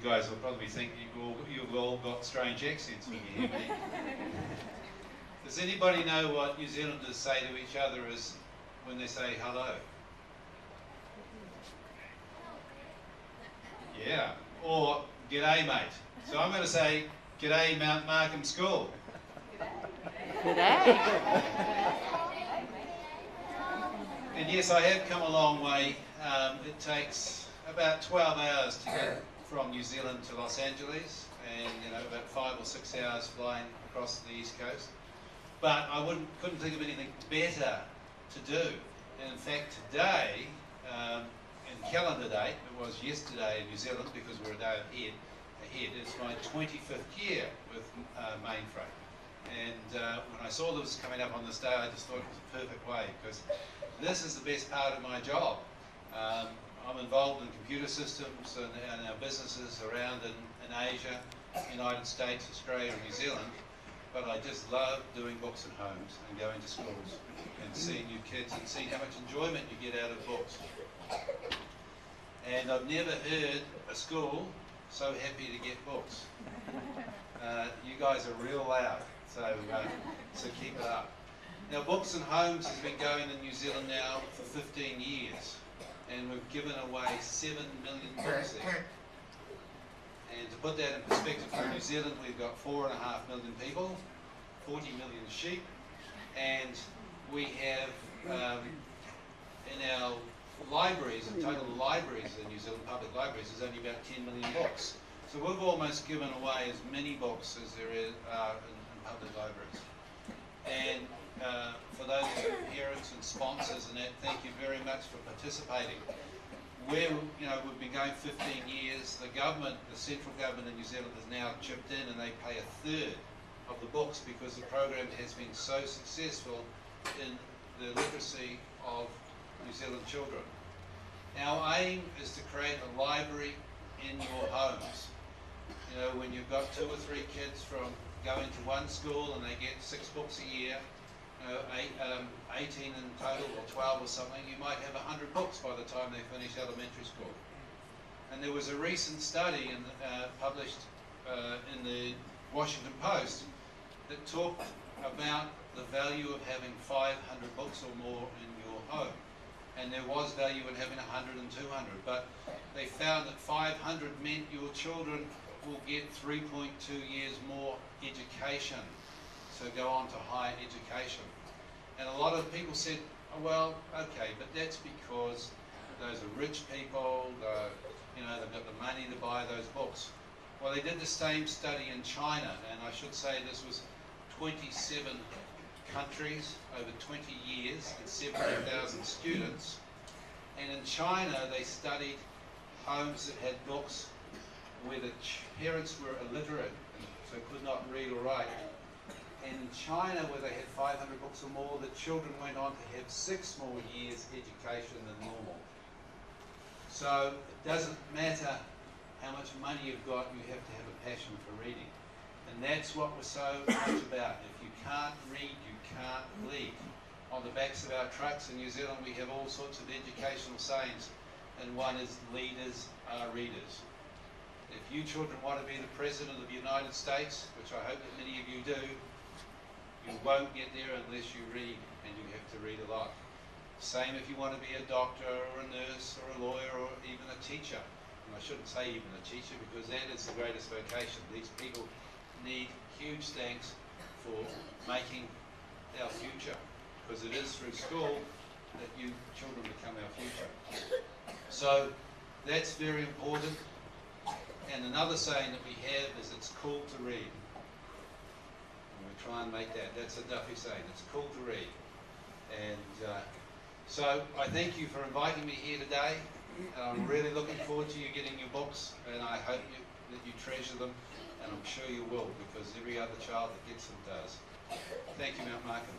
guys will probably think you've all got strange accents when you hear me. Does anybody know what New Zealanders say to each other as when they say hello? Yeah, or g'day mate. So I'm going to say g'day Mount Markham School. G'day. And yes, I have come a long way. It takes about 12 hours to get from New Zealand to Los Angeles, and about 5 or 6 hours flying across the East Coast. But I couldn't think of anything better to do. And in fact, today, in calendar date, it was yesterday in New Zealand because we're a day ahead. It's my 25th year with Mainframe. And when I saw this coming up on this day, I just thought it was a perfect way, because this is the best part of my job. I'm involved in computer systems and our businesses around in Asia, United States, Australia and New Zealand. But I just love doing books and homes and going to schools and seeing you kids and seeing how much enjoyment you get out of books. And I've never heard a school so happy to get books. You guys are real loud, so keep it up. Now, Books and Homes has been going in New Zealand now for 15 years, and we've given away 7 million books there. And to put that in perspective, for New Zealand, we've got 4.5 million people, 40 million sheep, and we have in our libraries, in total libraries in New Zealand, public libraries, there's only about 10 million books. So we've almost given away as many books as there are in public libraries. And for those parents and sponsors and that, thank you very much for participating. We've been going 15 years. The government, the central government in New Zealand has now chipped in, and they pay a third of the books because the program has been so successful in the literacy of New Zealand children. Our aim is to create a library in your homes. When you've got 2 or 3 kids from going to one school and they get 6 books a year, 18 in total or 12 or something, you might have 100 books by the time they finish elementary school. And there was a recent study published in the Washington Post that talked about the value of having 500 books or more in your home. And there was value in having 100 and 200, but they found that 500 meant your children will get 3.2 years more education, so go on to higher education. And a lot of people said, oh, well, okay, but that's because those are rich people, they've got the money to buy those books. Well, they did the same study in China, and I should say this was 27 countries over 20 years and 70,000 students. And in China, they studied homes that had books where the parents were illiterate, so could not read or write. And in China, where they had 500 books or more, the children went on to have 6 more years education than normal. So it doesn't matter how much money you've got, you have to have a passion for reading. And that's what we're so much about. If you can't read, you can't lead. On the backs of our trucks in New Zealand, we have all sorts of educational sayings, and one is leaders are readers. If you children want to be the President of the United States, which I hope that many of you do, you won't get there unless you read, and you have to read a lot. Same if you want to be a doctor or a nurse or a lawyer or even a teacher. And I shouldn't say even a teacher, because that is the greatest vocation. These people need huge thanks for making our future, because it is through school that you children become our future. So that's very important. And another saying that we have is it's cool to read. And we try and make that. That's a Duffy saying. It's cool to read. And so I thank you for inviting me here today. And I'm really looking forward to you getting your books. And I hope that you treasure them. And I'm sure you will, because every other child that gets them does. Thank you, Mount Markham.